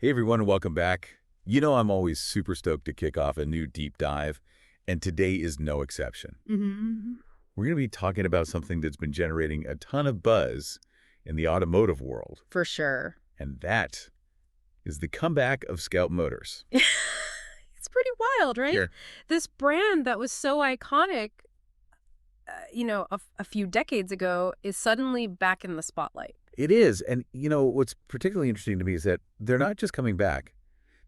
Hey everyone, welcome back. You know I'm always super stoked to kick off a new deep dive, and today is no exception. hmm We're going to be talking about something that's been generating a ton of buzz in the automotive world, For sure. and that is the comeback of Scout Motors. It's pretty wild, right? Here. This brand that was so iconic, a few decades ago is suddenly back in the spotlight. It is, and what's particularly interesting to me is that they're not just coming back.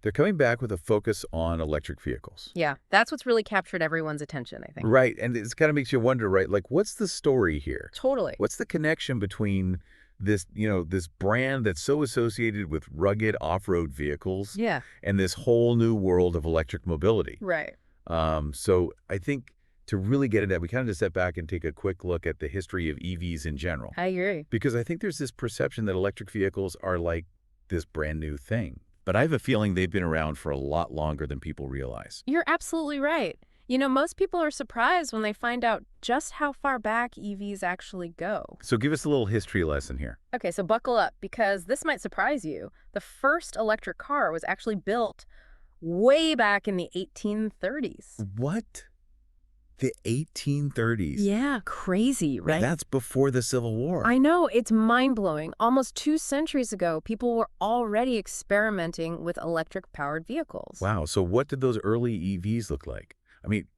They're coming back with a focus on electric vehicles. Yeah, that's what's really captured everyone's attention, I think. Right, and it kind of makes you wonder, right? Like, what's the story here? Totally. What's the connection between this brand that's so associated with rugged off-road vehicles Yeah, and this whole new world of electric mobility? right. So I think to really get into that, we kind of just step back and take a quick look at the history of EVs in general. I agree. Because I think there's this perception that electric vehicles are like this brand new thing. But I have a feeling they've been around for a lot longer than people realize. You're absolutely right. Most people are surprised when they find out just how far back EVs actually go. So give us a little history lesson here. Okay, so buckle up because this might surprise you. The first electric car was actually built way back in the 1830s. What? The 1830s? Yeah, crazy, right? That's before the Civil War. I know, it's mind-blowing. Almost 2 centuries ago, people were already experimenting with electric-powered vehicles. Wow, so what did those early EVs look like? I mean,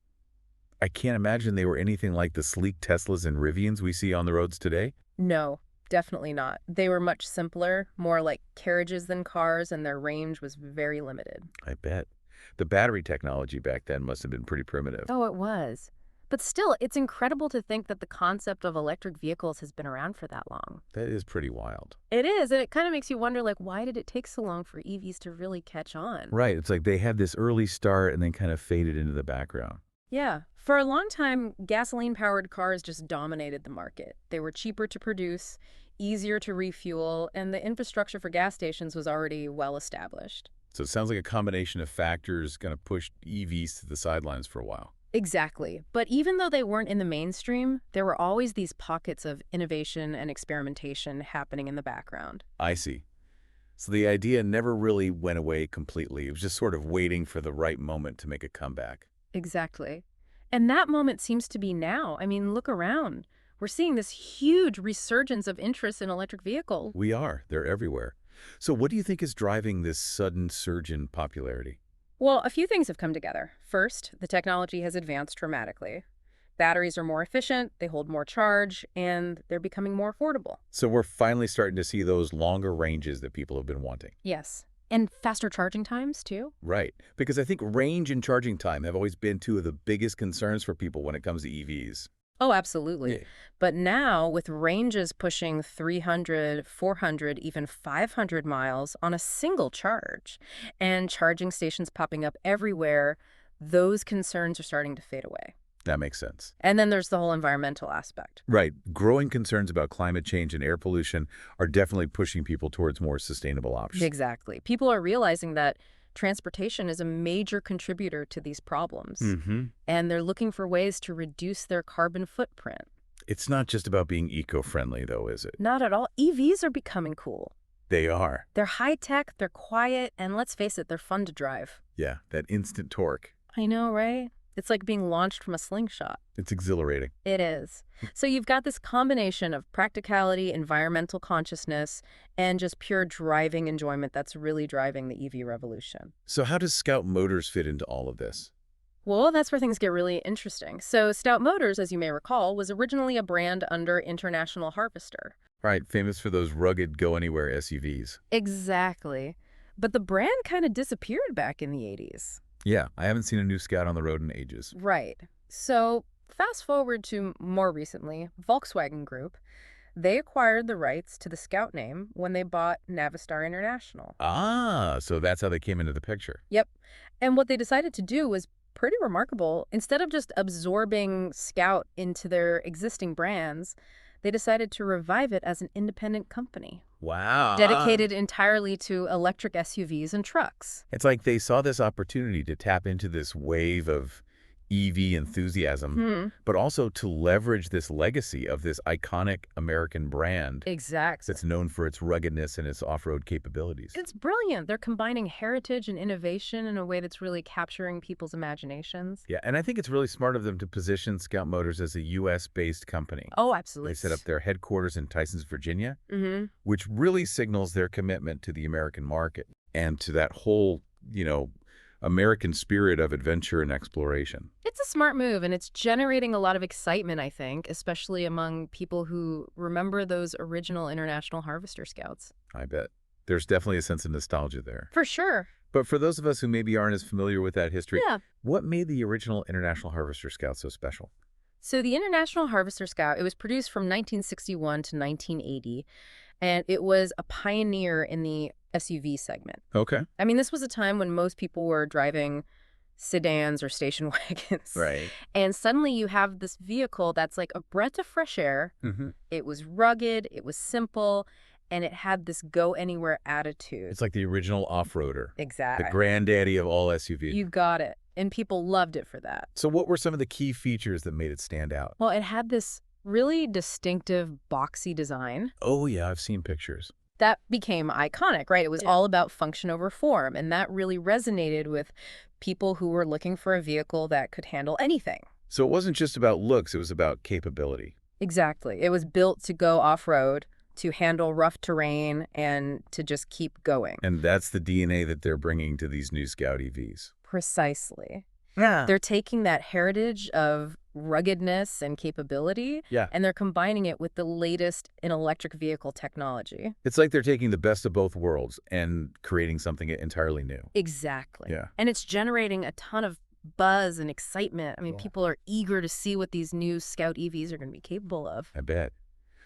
I can't imagine they were anything like the sleek Teslas and Rivians we see on the roads today. No, definitely not. They were much simpler, more like carriages than cars, and their range was very limited. I bet. The battery technology back then must have been pretty primitive. Oh, it was. But still, it's incredible to think that the concept of electric vehicles has been around for that long. That is pretty wild. It is, and it kind of makes you wonder, like, why did it take so long for EVs to really catch on? Right, it's like they had this early start and then kind of faded into the background. Yeah. For a long time, gasoline-powered cars just dominated the market. They were cheaper to produce, easier to refuel, and the infrastructure for gas stations was already well established. So it sounds like a combination of factors kind of pushed EVs to the sidelines for a while. Exactly. But even though they weren't in the mainstream, there were always these pockets of innovation and experimentation happening in the background. I see. So the idea never really went away completely. It was just sort of waiting for the right moment to make a comeback. Exactly. And that moment seems to be now. I mean, look around. We're seeing this huge resurgence of interest in electric vehicles. We are. They're everywhere. So what do you think is driving this sudden surge in popularity? Well, a few things have come together. First, the technology has advanced dramatically. Batteries are more efficient, they hold more charge, and they're becoming more affordable. So we're finally starting to see those longer ranges that people have been wanting. Yes. And faster charging times, too? Right. Because I think range and charging time have always been two of the biggest concerns for people when it comes to EVs. Oh, absolutely. Yeah. But now, with ranges pushing 300, 400, even 500 miles on a single charge, and charging stations popping up everywhere, those concerns are starting to fade away. That makes sense. And then there's the whole environmental aspect. Right. Growing concerns about climate change and air pollution are definitely pushing people towards more sustainable options. Exactly. People are realizing that transportation is a major contributor to these problems, Mm-hmm. and they're looking for ways to reduce their carbon footprint. It's not just about being eco-friendly, though, is it? Not at all. EVs are becoming cool. They are. They're high-tech, they're quiet, and let's face it, they're fun to drive. Yeah, that instant torque. I know, right? It's like being launched from a slingshot. It's exhilarating. It is. So you've got this combination of practicality, environmental consciousness, and just pure driving enjoyment that's really driving the EV revolution. So how does Scout Motors fit into all of this? Well, that's where things get really interesting. So Scout Motors, as you may recall, was originally a brand under International Harvester. Right, famous for those rugged go-anywhere SUVs. Exactly. But the brand kind of disappeared back in the 80s. Yeah, I haven't seen a new Scout on the road in ages. Right. So fast forward to more recently, Volkswagen Group, they acquired the rights to the Scout name when they bought Navistar International. Ah, so that's how they came into the picture. Yep. And what they decided to do was pretty remarkable. Instead of just absorbing Scout into their existing brands, they decided to revive it as an independent company, Wow. dedicated entirely to electric SUVs and trucks. It's like they saw this opportunity to tap into this wave of EV enthusiasm, Hmm. but also to leverage this legacy of this iconic American brand Exactly. that's known for its ruggedness and its off-road capabilities. It's brilliant. They're combining heritage and innovation in a way that's really capturing people's imaginations. Yeah, and I think it's really smart of them to position Scout Motors as a U.S.-based company. Oh, They absolutely. set up their headquarters in Tysons, Virginia, Hmm. which really signals their commitment to the American market and to that whole, American spirit of adventure and exploration. It's a smart move, and it's generating a lot of excitement, I think, especially among people who remember those original International Harvester Scouts. I bet. There's definitely a sense of nostalgia there. For sure. But for those of us who maybe aren't as familiar with that history, Yeah. what made the original International Harvester Scout so special? So the International Harvester Scout, it was produced from 1961 to 1980, and it was a pioneer in the SUV segment. Okay. I mean, this was a time when most people were driving sedans or station wagons. Right. And suddenly you have this vehicle that's like a breath of fresh air. Mm-hmm. It was rugged, it was simple, and it had this go-anywhere attitude. It's like the original off-roader, the Exactly. granddaddy of all SUVs. You got it. And people loved it for that. So what were some of the key features that made it stand out? Well, it had this really distinctive boxy design Oh, yeah, I've seen pictures. that became iconic, right? It was all about function over form, and that really resonated with people who were looking for a vehicle that could handle anything. So it wasn't just about looks, it was about capability. Exactly. It was built to go off-road, to handle rough terrain, and to just keep going. And that's the DNA that they're bringing to these new Scout EVs. Precisely. Yeah. They're taking that heritage of ruggedness and capability, Yeah. and they're combining it with the latest in electric vehicle technology. It's like they're taking the best of both worlds and creating something entirely new. Exactly. Yeah. And it's generating a ton of buzz and excitement. I mean, people are eager to see what these new Scout EVs are going to be capable of. I bet.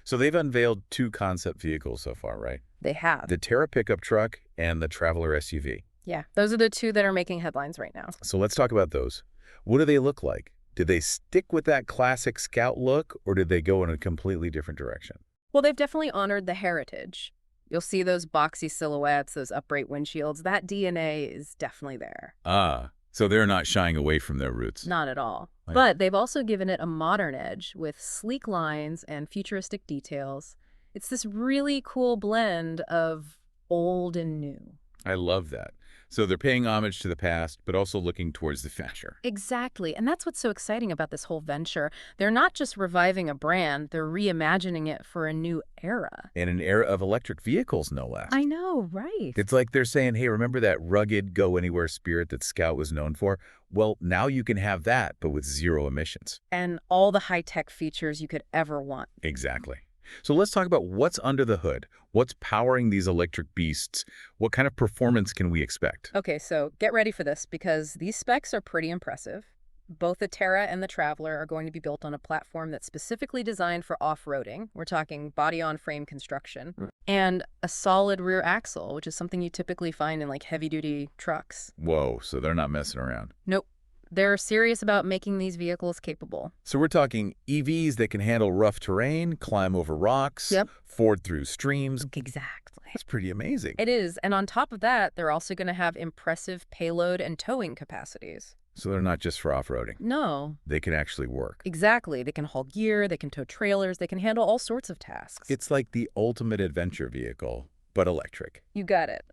So they've unveiled two concept vehicles so far, right? They have. The Terra pickup truck and the Traveler SUV. Yeah, those are the two that are making headlines right now. So let's talk about those. What do they look like? Did they stick with that classic Scout look, or did they go in a completely different direction? Well, they've definitely honored the heritage. You'll see those boxy silhouettes, those upright windshields. That DNA is definitely there. Ah, so they're not shying away from their roots. Not at all. Right. But they've also given it a modern edge with sleek lines and futuristic details. It's this really cool blend of old and new. I love that. So they're paying homage to the past, but also looking towards the future. Exactly. And that's what's so exciting about this whole venture. They're not just reviving a brand, they're reimagining it for a new era. In an era of electric vehicles, no less. I know, right? It's like they're saying, hey, remember that rugged, go-anywhere spirit that Scout was known for? Well, now you can have that, but with zero emissions. And all the high-tech features you could ever want. Exactly. So let's talk about what's under the hood. What's powering these electric beasts? What kind of performance can we expect? Okay, so get ready for this because these specs are pretty impressive. Both the Terra and the Traveler are going to be built on a platform that's specifically designed for off-roading. We're talking body-on-frame construction. And a solid rear axle, which is something you typically find in like heavy-duty trucks. Whoa, so they're not messing around. Nope. They're serious about making these vehicles capable. So we're talking EVs that can handle rough terrain, climb over rocks, Yep. ford through streams. Exactly. That's pretty amazing. It is. And on top of that, they're also going to have impressive payload and towing capacities. So they're not just for off-roading. No. They can actually work. Exactly. They can haul gear, they can tow trailers, they can handle all sorts of tasks. It's like the ultimate adventure vehicle, but electric. You got it.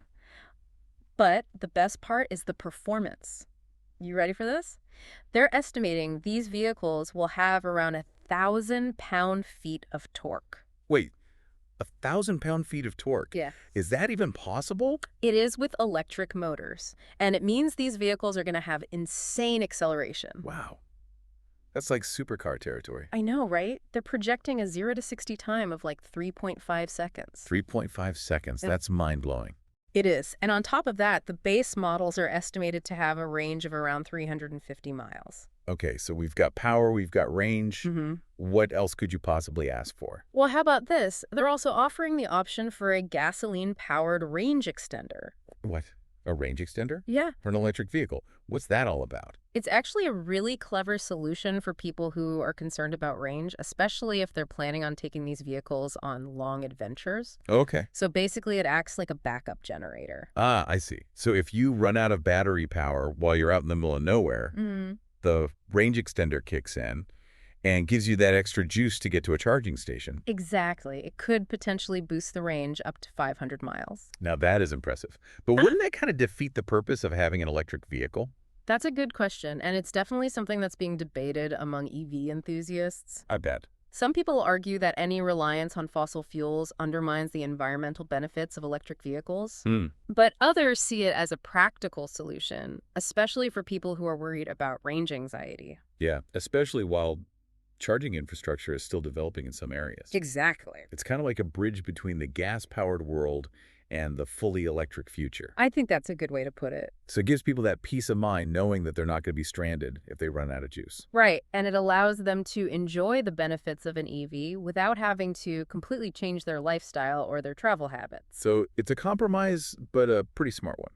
But the best part is the performance. You ready for this? They're estimating these vehicles will have around 1,000 pound-feet of torque. Wait, 1,000 pound-feet of torque? Yeah. Is that even possible? It is with electric motors, and it means these vehicles are going to have insane acceleration. Wow. That's like supercar territory. I know, right? They're projecting a 0 to 60 time of like 3.5 seconds. 3.5 seconds. Yep. That's mind-blowing. It is. And on top of that, the base models are estimated to have a range of around 350 miles. Okay, so we've got power, we've got range. Mm-hmm. What else could you possibly ask for? Well, how about this? They're also offering the option for a gasoline-powered range extender. What? A range extender? Yeah. For an electric vehicle? What's that all about? It's actually a really clever solution for people who are concerned about range, especially if they're planning on taking these vehicles on long adventures. Okay. So basically, it acts like a backup generator. Ah, I see. So if you run out of battery power while you're out in the middle of nowhere, the range extender kicks in and gives you that extra juice to get to a charging station. Exactly. It could potentially boost the range up to 500 miles. Now that is impressive. But wouldn't that kind of defeat the purpose of having an electric vehicle? That's a good question, and it's definitely something that's being debated among EV enthusiasts. I bet. Some people argue that any reliance on fossil fuels undermines the environmental benefits of electric vehicles. But others see it as a practical solution, especially for people who are worried about range anxiety. Yeah, especially while charging infrastructure is still developing in some areas. Exactly. It's kind of like a bridge between the gas-powered world and the fully electric future. I think that's a good way to put it. So it gives people that peace of mind knowing that they're not going to be stranded if they run out of juice. Right, and it allows them to enjoy the benefits of an EV without having to completely change their lifestyle or their travel habits. So it's a compromise, but a pretty smart one.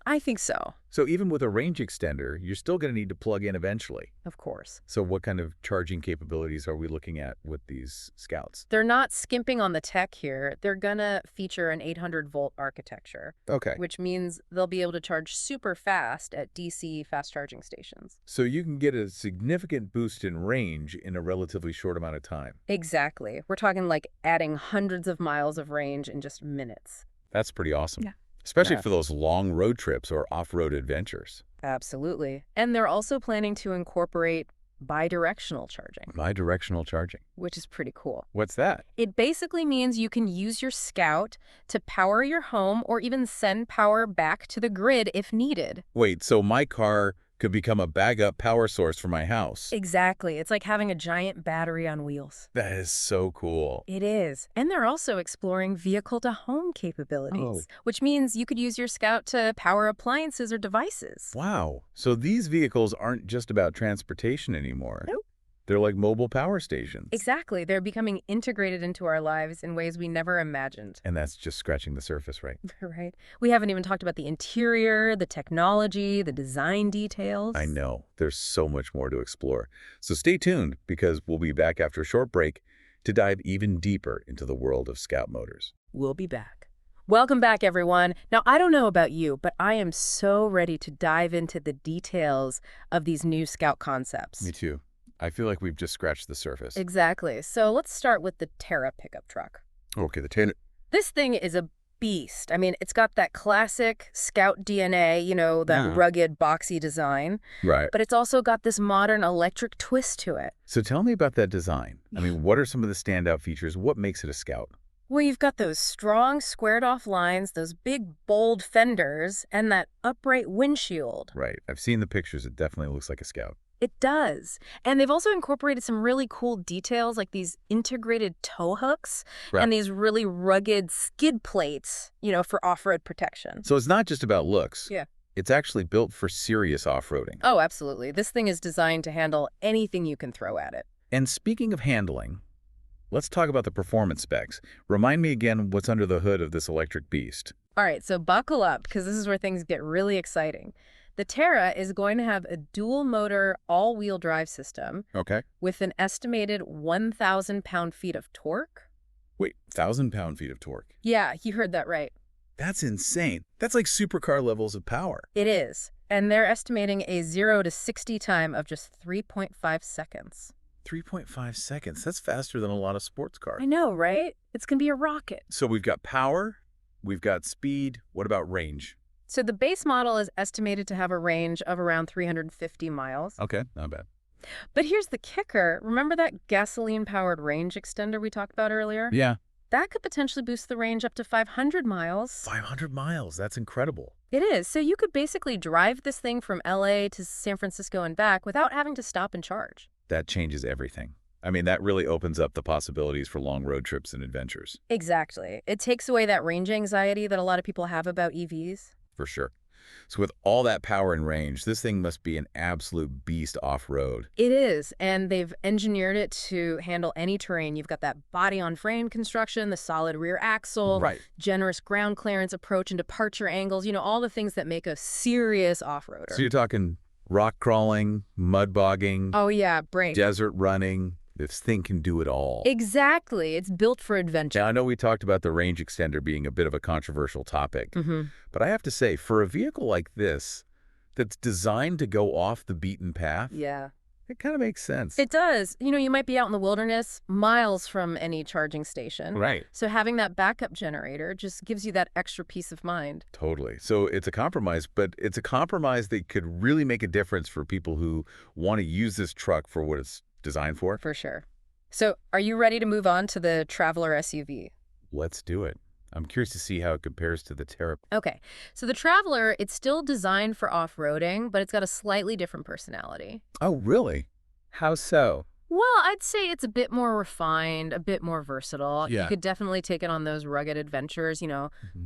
I think so. So even with a range extender, you're still going to need to plug in eventually. Of course. So what kind of charging capabilities are we looking at with these Scouts? They're not skimping on the tech here. They're gonna feature an 800-volt architecture, Okay. which means they'll be able to charge super fast at DC fast charging stations. So you can get a significant boost in range in a relatively short amount of time. Exactly. We're talking like adding hundreds of miles of range in just minutes. That's pretty awesome. Yeah. Especially Yeah. for those long road trips or off-road adventures. Absolutely. And they're also planning to incorporate bidirectional charging, Bidirectional charging. which is pretty cool. What's that? It basically means you can use your Scout to power your home or even send power back to the grid if needed. Wait, so my car could become a bag-up power source for my house? Exactly. It's like having a giant battery on wheels. That is so cool. It is. And they're also exploring vehicle-to-home capabilities, which means you could use your Scout to power appliances or devices. Wow. So these vehicles aren't just about transportation anymore. Nope. They're like mobile power stations. Exactly. They're becoming integrated into our lives in ways we never imagined. And that's just scratching the surface, right? Right? We haven't even talked about the interior, the technology, the design details. I know. There's so much more to explore. So stay tuned, because we'll be back after a short break to dive even deeper into the world of Scout motors. We'll be back. Welcome back, everyone. Now, I don't know about you, but I am so ready to dive into the details of these new Scout concepts. Me too. I feel like we've just scratched the surface. Exactly. So let's start with the Terra pickup truck. Okay, the Terra. This thing is a beast. I mean, it's got that classic Scout DNA, that rugged, boxy design. Right. But it's also got this modern electric twist to it. So tell me about that design. I mean, what are some of the standout features? What makes it a Scout? Well, you've got those strong, squared-off lines, those big, bold fenders, and that upright windshield. Right. I've seen the pictures. It definitely looks like a Scout. It does. And they've also incorporated some really cool details like these integrated tow hooks and these really rugged skid plates, for off-road protection. So it's not just about looks. Yeah. It's actually built for serious off-roading. Oh, absolutely. This thing is designed to handle anything you can throw at it. And speaking of handling, let's talk about the performance specs. Remind me again what's under the hood of this electric beast. All right, so buckle up, because this is where things get really exciting. The Terra is going to have a dual-motor, all-wheel drive system Okay. with an estimated 1,000 pound-feet of torque. Wait, 1,000 pound-feet of torque. Yeah, you heard that right. That's insane. That's like supercar levels of power. It is. And they're estimating a 0 to 60 time of just 3.5 seconds. 3.5 seconds. That's faster than a lot of sports cars. I know, right? It's going to be a rocket. So we've got power, we've got speed. What about range? So the base model is estimated to have a range of around 350 miles. Okay, not bad. But here's the kicker. Remember that gasoline-powered range extender we talked about earlier? Yeah. That could potentially boost the range up to 500 miles. 500 miles. That's incredible. It is. So you could basically drive this thing from LA to San Francisco and back without having to stop and charge. That changes everything. I mean, that really opens up the possibilities for long road trips and adventures. Exactly. It takes away that range anxiety that a lot of people have about EVs. For sure. So with all that power and range, this thing must be an absolute beast off-road. It is, and they've engineered it to handle any terrain. You've got that body-on-frame construction, the solid rear axle, Right. generous ground clearance approach and departure angles, all the things that make a serious off-roader. So you're talking rock crawling, mud bogging, Oh, yeah, brake. desert running. This thing can do it all. Exactly. It's built for adventure. Now, I know we talked about the range extender being a bit of a controversial topic, but I have to say, for a vehicle like this, that's designed to go off the beaten path? Yeah. It kind of makes sense. It does. You might be out in the wilderness, miles from any charging station. Right. So having that backup generator just gives you that extra peace of mind. Totally. So it's a compromise, but it's a compromise that could really make a difference for people who want to use this truck for what it's designed for. For sure. So are you ready to move on to the Traveler SUV? Let's do it. I'm curious to see how it compares to the Terra. Okay. So the Traveler, it's still designed for off-roading, but it's got a slightly different personality. Oh, really? How so? Well, I'd say it's a bit more refined, a bit more versatile. Yeah. You could definitely take it on those rugged adventures,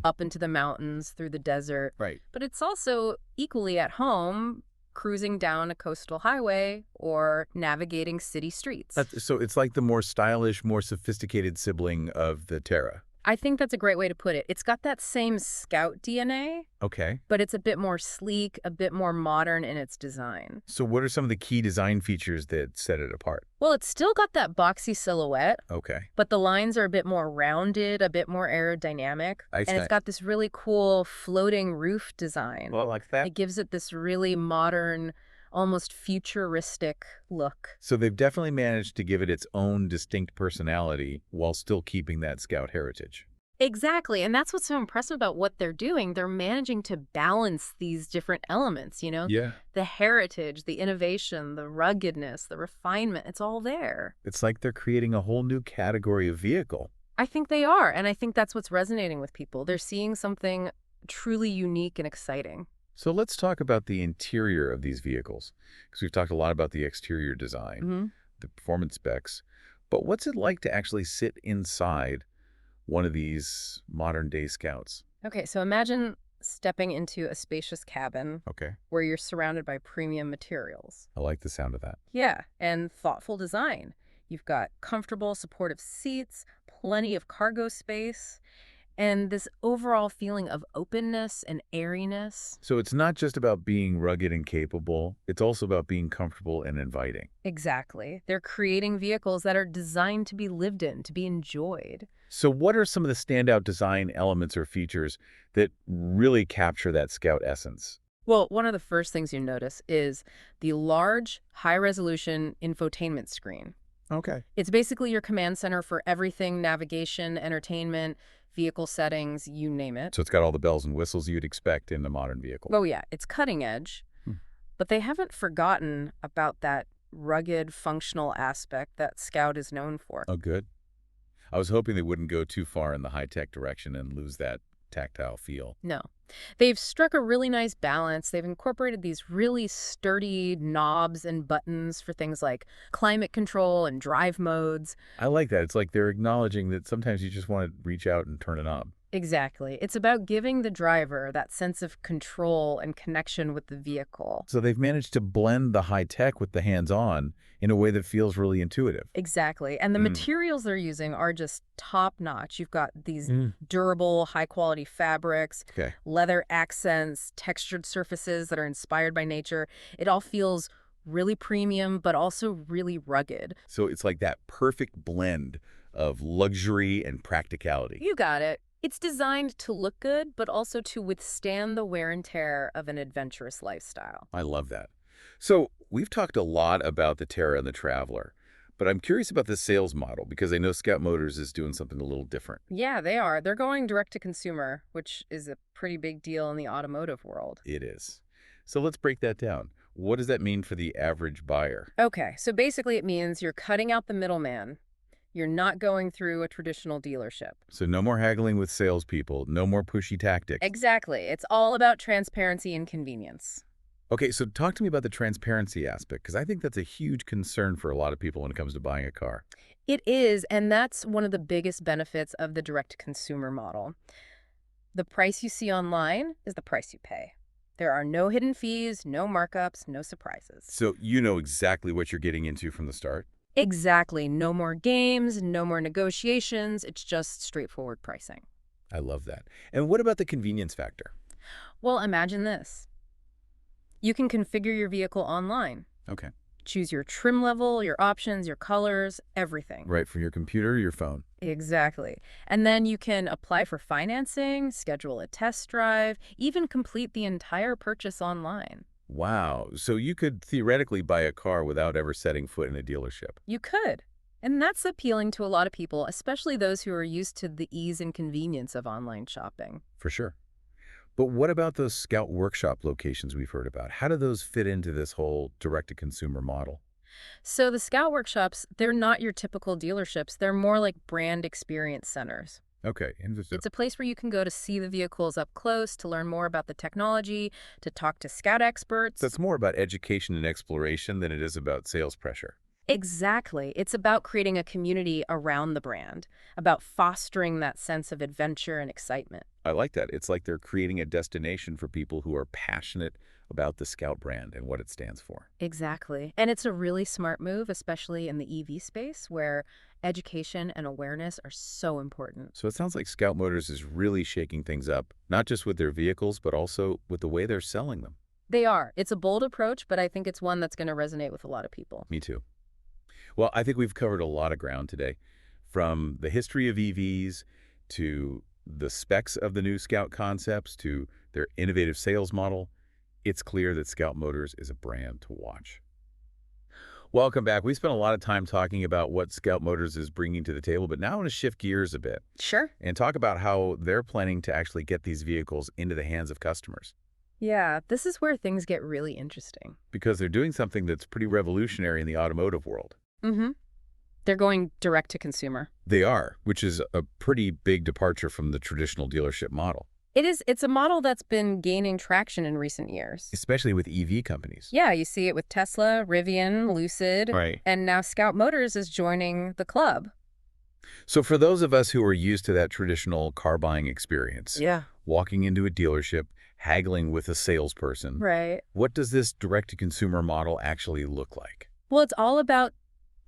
up into the mountains, through the desert. Right. But it's also equally at home, cruising down a coastal highway or navigating city streets. So it's like the more stylish, more sophisticated sibling of the Terra. I think that's a great way to put it. It's got that same Scout DNA, Okay. but it's a bit more sleek, a bit more modern in its design. So what are some of the key design features that set it apart? Well, it's still got that boxy silhouette, Okay. but the lines are a bit more rounded, a bit more aerodynamic. I see. And it's got this really cool floating roof design. Well, like that. It gives it this really modern, almost futuristic look. So they've definitely managed to give it its own distinct personality while still keeping that Scout heritage. Exactly. And that's what's so impressive about what they're doing. They're managing to balance these different elements, Yeah. The heritage, the innovation, the ruggedness, the refinement. It's all there. It's like they're creating a whole new category of vehicle. I think they are. And I think that's what's resonating with people. They're seeing something truly unique and exciting. So let's talk about the interior of these vehicles, because we've talked a lot about the exterior design, the performance specs, but what's it like to actually sit inside one of these modern-day Scouts? Okay, so imagine stepping into a spacious cabin Okay. where you're surrounded by premium materials. I like the sound of that. Yeah, and thoughtful design. You've got comfortable, supportive seats, plenty of cargo space, and this overall feeling of openness and airiness. So it's not just about being rugged and capable, it's also about being comfortable and inviting. Exactly. They're creating vehicles that are designed to be lived in, to be enjoyed. So what are some of the standout design elements or features that really capture that Scout essence? Well, one of the first things you notice is the large, high-resolution infotainment screen. Okay. It's basically your command center for everything: navigation, entertainment, vehicle settings, you name it. So it's got all the bells and whistles you'd expect in a modern vehicle. Oh, yeah, it's cutting edge. But they haven't forgotten about that rugged, functional aspect that Scout is known for. Oh, good. I was hoping they wouldn't go too far in the high-tech direction and lose that tactile feel. No. They've struck a really nice balance. They've incorporated these really sturdy knobs and buttons for things like climate control and drive modes. I like that. It's like they're acknowledging that sometimes you just want to reach out and turn a knob. Exactly. It's about giving the driver that sense of control and connection with the vehicle. So they've managed to blend the high-tech with the hands-on in a way that feels really intuitive. Exactly. And the materials they're using are just top-notch. You've got these durable, high-quality fabrics, Okay. leather accents, textured surfaces that are inspired by nature. It all feels really premium, but also really rugged. So it's like that perfect blend of luxury and practicality. You got it. It's designed to look good, but also to withstand the wear and tear of an adventurous lifestyle. I love that. So we've talked a lot about the Terra and the Traveler, but I'm curious about the sales model because I know Scout Motors is doing something a little different. Yeah, they are. They're going direct to consumer, which is a pretty big deal in the automotive world. It is. So let's break that down. What does that mean for the average buyer? Okay, so basically it means you're cutting out the middleman. You're not going through a traditional dealership. So no more haggling with salespeople, no more pushy tactics. Exactly. It's all about transparency and convenience. Okay, so talk to me about the transparency aspect, because I think that's a huge concern for a lot of people when it comes to buying a car. It is, and that's one of the biggest benefits of the direct-to-consumer model. The price you see online is the price you pay. There are no hidden fees, no markups, no surprises. So you know exactly what you're getting into from the start? Exactly. No more games, no more negotiations. It's just straightforward pricing. I love that. And what about the convenience factor? Well, imagine this. You can configure your vehicle online. Okay. Choose your trim level, your options, your colors, everything. Right, from your computer or your phone. Exactly. And then you can apply for financing, schedule a test drive, even complete the entire purchase online. Wow. So you could theoretically buy a car without ever setting foot in a dealership. You could. And that's appealing to a lot of people, especially those who are used to the ease and convenience of online shopping. For sure. But what about those Scout workshop locations we've heard about? How do those fit into this whole direct-to-consumer model? So the Scout workshops, they're not your typical dealerships. They're more like brand experience centers. Okay, interesting. It's a place where you can go to see the vehicles up close, to learn more about the technology, to talk to Scout experts. That's more about education and exploration than it is about sales pressure. Exactly. It's about creating a community around the brand, about fostering that sense of adventure and excitement. I like that. It's like they're creating a destination for people who are passionate about the Scout brand and what it stands for. Exactly. And it's a really smart move, especially in the EV space, where education and awareness are so important. So it sounds like Scout Motors is really shaking things up, not just with their vehicles, but also with the way they're selling them. They are. It's a bold approach, but I think it's one that's going to resonate with a lot of people. Me too. Well, I think we've covered a lot of ground today, from the history of EVs to the specs of the new Scout concepts to their innovative sales model. It's clear that Scout Motors is a brand to watch. Welcome back. We spent a lot of time talking about what Scout Motors is bringing to the table, but now I want to shift gears a bit Sure. and talk about how they're planning to actually get these vehicles into the hands of customers, Yeah, this is where things get really interesting. because they're doing something that's pretty revolutionary in the automotive world. Mm-hmm. They're going direct to consumer. They are, which is a pretty big departure from the traditional dealership model, It's a model that's been gaining traction in recent years. especially with EV companies. Yeah, you see it with Tesla, Rivian, Lucid, Right. and now Scout Motors is joining the club. So for those of us who are used to that traditional car buying experience, Yeah. walking into a dealership, haggling with a salesperson, Right. what does this direct-to-consumer model actually look like? Well, it's all about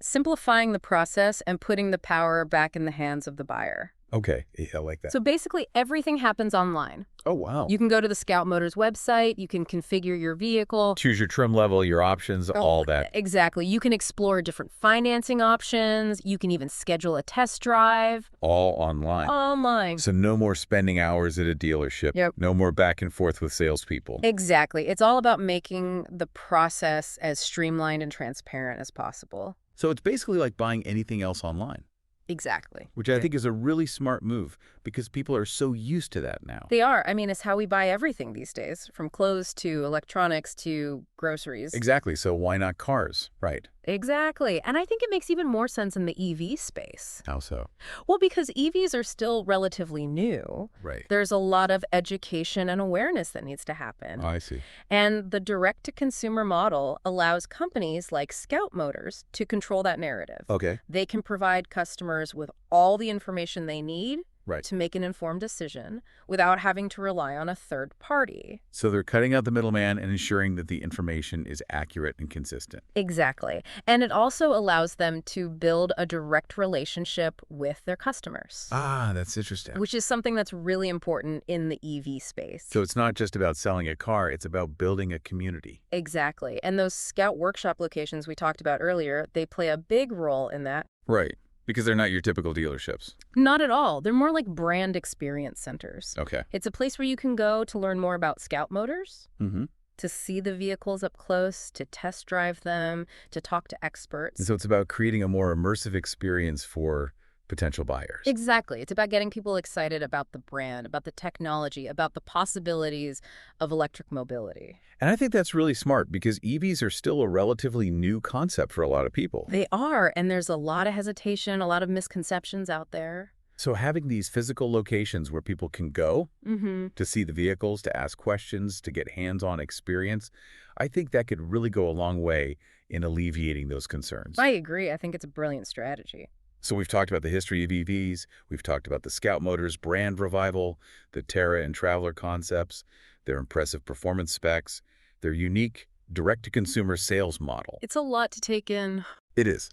simplifying the process and putting the power back in the hands of the buyer. Okay, I like that. So basically, everything happens online. Oh, wow. You can go to the Scout Motors website, you can configure your vehicle. Choose your trim level, your options, all that. Exactly. You can explore different financing options. You can even schedule a test drive. All online. Online. So no more spending hours at a dealership. Yep. No more back and forth with salespeople. Exactly. It's all about making the process as streamlined and transparent as possible. So it's basically like buying anything else online, Exactly. which I think is a really smart move because people are so used to that now. They are. I mean, it's how we buy everything these days, from clothes to electronics to groceries. Exactly. So why not cars? Right. Exactly. And I think it makes even more sense in the EV space. How so? Well, because EVs are still relatively new. Right. There's a lot of education and awareness that needs to happen. I see. And the direct-to-consumer model allows companies like Scout Motors to control that narrative. Okay. They can provide customers with all the information they need Right. to make an informed decision without having to rely on a third party. So they're cutting out the middleman and ensuring that the information is accurate and consistent. Exactly. And it also allows them to build a direct relationship with their customers, Ah, that's interesting. which is something that's really important in the EV space. So it's not just about selling a car, it's about building a community. Exactly. And those Scout workshop locations we talked about earlier, they play a big role in that. Right. Because they're not your typical dealerships. Not at all. They're more like brand experience centers. Okay. It's a place where you can go to learn more about Scout Motors, Mm-hmm. to see the vehicles up close, to test drive them, to talk to experts. So it's about creating a more immersive experience for potential buyers. Exactly. It's about getting people excited about the brand, about the technology, about the possibilities of electric mobility. And I think that's really smart because EVs are still a relatively new concept for a lot of people. They are, and there's a lot of hesitation, a lot of misconceptions out there. So having these physical locations where people can go Mm-hmm. to see the vehicles, to ask questions, to get hands-on experience, I think that could really go a long way in alleviating those concerns. I agree. I think it's a brilliant strategy. So we've talked about the history of EVs, we've talked about the Scout Motors brand revival, the Terra and Traveler concepts, their impressive performance specs, their unique direct-to-consumer sales model. It's a lot to take in. It is.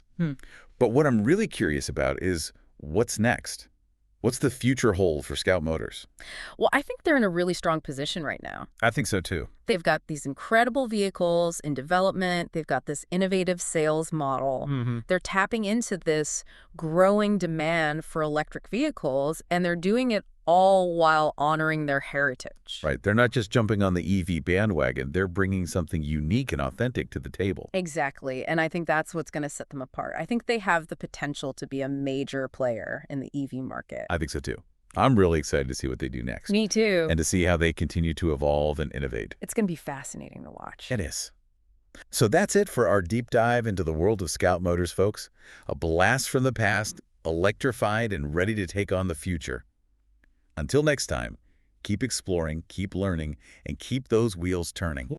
But what I'm really curious about is what's next? What's the future hold for Scout Motors? Well, I think they're in a really strong position right now. I think so too. They've got these incredible vehicles in development. They've got this innovative sales model. They're tapping into this growing demand for electric vehicles, and they're doing it all while honoring their heritage. Right. They're not just jumping on the EV bandwagon. They're bringing something unique and authentic to the table. Exactly. And I think that's what's going to set them apart. I think they have the potential to be a major player in the EV market. I think so, too. I'm really excited to see what they do next. Me too. And to see how they continue to evolve and innovate. It's going to be fascinating to watch. It is. So that's it for our deep dive into the world of Scout Motors, folks. A blast from the past, electrified and ready to take on the future. Until next time, keep exploring, keep learning, and keep those wheels turning.